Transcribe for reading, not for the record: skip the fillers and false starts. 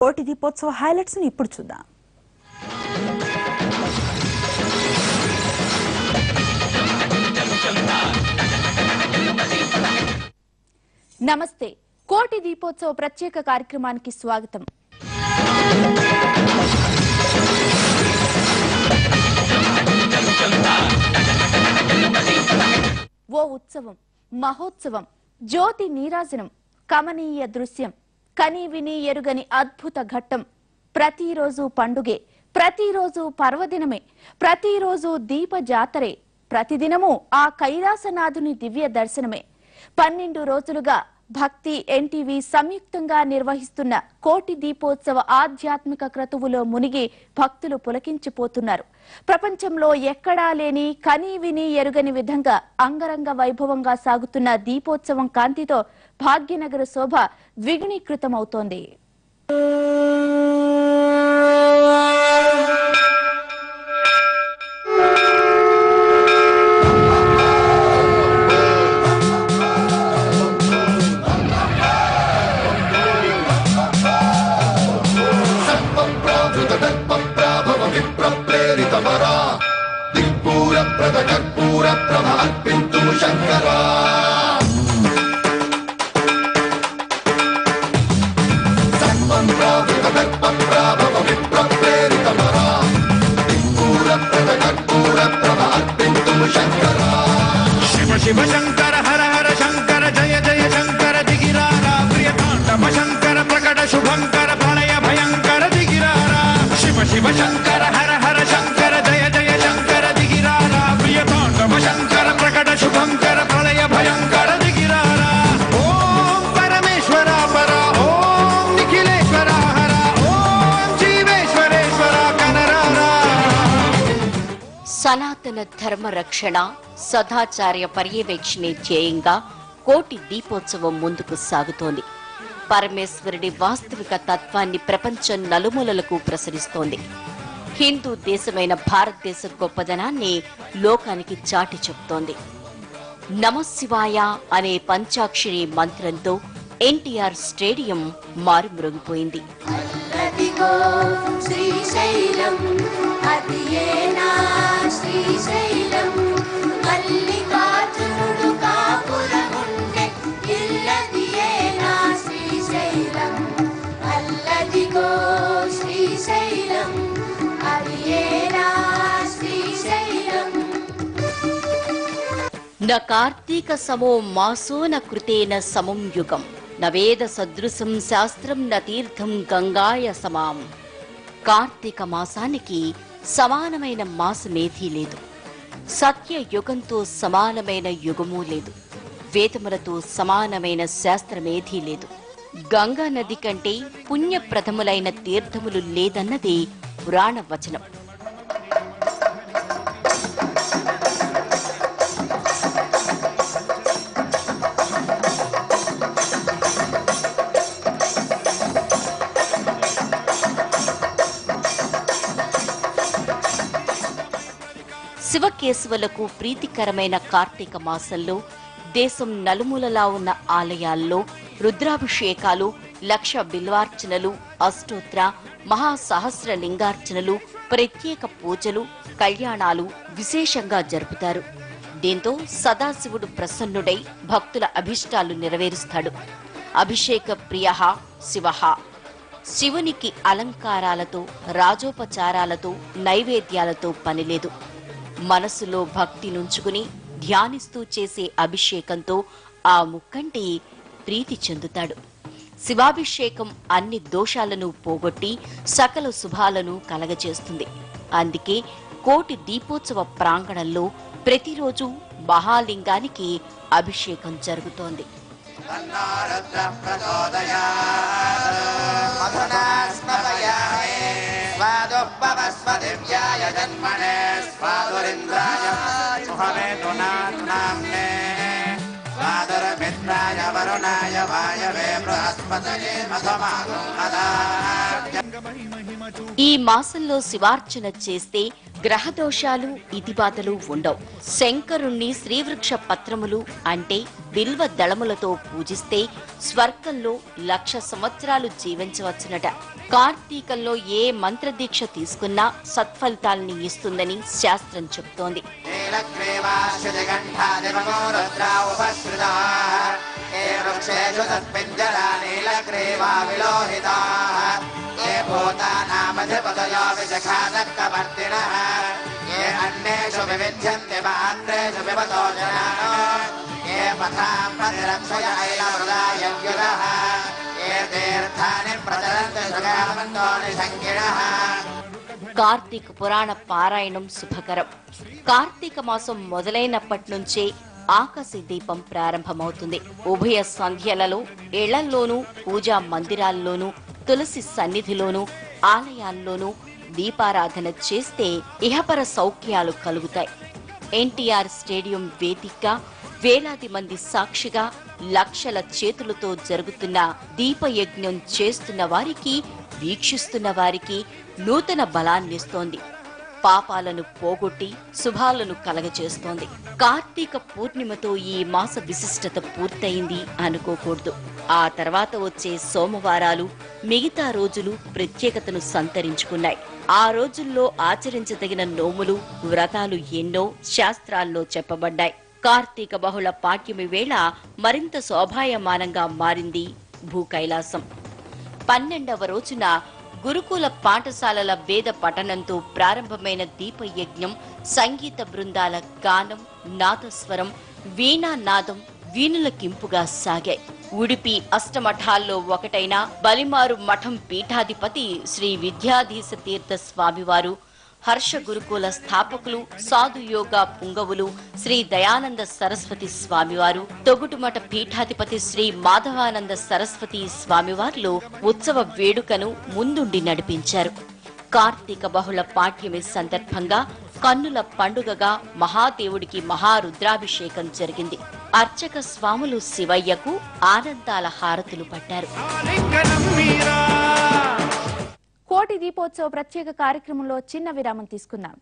కోటి దీపోత్సవ హైలైట్స్ ని ఇప్పుడు చూద్దాం. నమస్తే. కోటి దీపోత్సవ ప్రత్యేక కార్యక్రమానికి స్వాగతం. ఓ ఉత్సవం, మహోత్సవం, జ్యోతి నీరాజనం, కమనీయ దృశ్యం, కని విని ఎరుగని అద్భుత ఘట్టం. ప్రతిరోజు పండుగే, ప్రతిరోజు పర్వదినమే, ప్రతిరోజు దీప జాతరే, ప్రతిదినము ఆ కైలాసనాథుని దివ్య దర్శనమే. 12 రోజులుగా భక్తి ఎన్టీవీ సంయుక్తంగా నిర్వహిస్తున్న కోటి దీపోత్సవ ఆధ్యాత్మిక క్రతువులో మునిగి భక్తులు పులకించిపోతున్నారు. ప్రపంచంలో ఎక్కడా లేని కని విని ఎరుగని విధంగా అంగరంగ వైభవంగా సాగుతున్న దీపోత్సవం కాంతితో భాగ్యనగర శోభ ద్విగుణీకృతమవుతోంది. शिव शंकर हर हर शंकर जय जय शंकर दिगिरारा प्रियतांडव शंकर प्रकट शुभंकर प्रलय भयंकर दिगिरारा शिव शिव शंकर हर हर शंकर जय जय शंकर दिगिरारा प्रियतांडव शंकर प्रकट शुभंकर प्रलय भयंकर दिगिरारा ओम परमेश्वर परा ओम निखिलेश्वर हर ओम जीवेश्वरेश्वर कनरारा. సనాతన ధర్మ రక్షణ సదాచార్య పర్యవేక్షణే ధ్యేయంగా కోటి దీపోత్సవం ముందుకు సాగుతోంది. పరమేశ్వరుడి వాస్తవిక తత్వాన్ని ప్రపంచం నలుమూలలకు ప్రసరిస్తోంది. హిందూ దేశమైన భారతదేశ గొప్పదనాన్ని లోకానికి చాటి చెప్తోంది. నమశివాయ అనే పంచాక్షరి మంత్రంతో ఎన్టీఆర్ స్టేడియం మారుమ్రోగిపోయింది. న కార్తీక సమో మాసో న కృతేన సమం యుగం నవేద సదృశం శాస్త్రం న తీర్థం గంగాయ సమాం. కార్తీక మాసానికి సమానమైన మాసమేదీ లేదు. సత్య యుగంతో సమానమైన యుగమూ లేదు. వేదములతో సమానమైన శాస్త్రమేదీ లేదు. గంగా నది కంటే పుణ్యప్రదములైన తీర్థములు లేదన్నది పురాణ వచనం. శివకేశవులకు ప్రీతికరమైన కార్తీక మాసంలో దేశం నలుమూలలా ఉన్న ఆలయాల్లో రుద్రాభిషేకాలు, లక్ష బిల్వార్చనలు, అష్టోత్తర మహాసహస్ర లింగార్చనలు, ప్రత్యేక పూజలు, కళ్యాణాలు విశేషంగా జరుపుతారు. దీంతో సదాశివుడు ప్రసన్నుడై భక్తుల అభిష్టాలు నెరవేరుస్తాడు. అభిషేక ప్రియ శివ. శివునికి అలంకారాలతో, రాజోపచారాలతో, నైవేద్యాలతో పనిలేదు. మనసులో భక్తి నుంచుకుని ధ్యానిస్తూ చేసే అభిషేకంతో ఆ ముక్కంటి ప్రీతి చెందుతాడు. శివాభిషేకం అన్ని దోషాలను పోగొట్టి సకల శుభాలను కలగజేస్తుంది. అందుకే కోటి దీపోత్సవ ప్రాంగణంలో ప్రతిరోజు మహాలింగానికి అభిషేకం జరుగుతోంది. ఈ మాసంలో శివార్చన చేస్తే గ్రహదోషాలు ఇతిబాధలు ఉండవు. శంకరుణ్ణి శ్రీవృక్ష పత్రములు అంటే బిల్వ దళములతో పూజిస్తే స్వర్గంలో 1,00,000 సంవత్సరాలు జీవించవచ్చునట. కార్తీకంలో ఏ మంత్రదీక్ష తీసుకున్నా సత్ఫలితాల్ని ఇస్తుందని శాస్త్రం చెబుతోంది. కార్తీక పురాణ పారాయణం శుభకరం. కార్తీక మాసం మొదలైనప్పటి నుంచే ఆకాశ దీపం ప్రారంభమవుతుంది. ఉభయ సంధ్యలలో ఇళ్లల్లోనూ, పూజా మందిరాల్లోనూ, తులసి సన్నిధిలోనూ, ఆలయాల్లోనూ దీపారాధన చేస్తే ఇహపర సౌఖ్యాలు కలుగుతాయి. ఎన్టీఆర్ స్టేడియం వేదికగా వేలాది మంది సాక్షిగా లక్షల చేతులతో జరుగుతున్న దీపయజ్ఞం చేస్తున్న వారికి, వీక్షిస్తున్న వారికి నూతన బలాన్నిస్తోంది. పాపాలను పోగొట్టి శుభాలను కలగచేస్తోంది. కార్తీక పూర్ణిమతో ఈ మాస విశిష్టత పూర్తయింది అనుకోకూడదు. ఆ తర్వాత వచ్చే సోమవారాలు, మిగతా రోజులు ప్రత్యేకతను సంతరించుకున్నాయి. ఆ రోజుల్లో ఆచరించదగిన నోములు, వ్రతాలు ఎన్నో శాస్త్రాల్లో చెప్పబడ్డాయి. కార్తీక బహుళ పాడ్యమి వేళ మరింత శోభాయమానంగా మారింది భూకైలాసం. 12వ రోజున గురుకుల పాఠశాలల వేద పఠనంతో ప్రారంభమైన దీపయజ్ఞం సంగీత బృందాల గానం, నాదస్వరం, వీణానాదం వీణులకింపుగా సాగాయి. ఉడిపి అష్టమఠాల్లో ఒకటైన బలిమారు మఠం పీఠాధిపతి శ్రీ విద్యాధీశ తీర్థ స్వామివారు, హర్ష గురుకుల స్థాపకులు సాధు యోగా పుంగవులు శ్రీ దయానంద సరస్వతి స్వామివారు, తొగుటుమఠ పీఠాధిపతి శ్రీ మాధవానంద సరస్వతి స్వామివార్లు ఉత్సవ వేడుకను ముందుండి నడిపించారు. కార్తీక బహుళ పాడ్యమి సందర్భంగా కన్నుల పండుగగా మహాదేవుడికి మహారుద్రాభిషేకం జరిగింది. అర్చక స్వాములు శివయ్యకు ఆనందాల హారతులు పట్టారు. కోటి దీపోత్సవ ప్రత్యేక కార్యక్రమంలో చిన్న విరామం తీసుకున్నాం.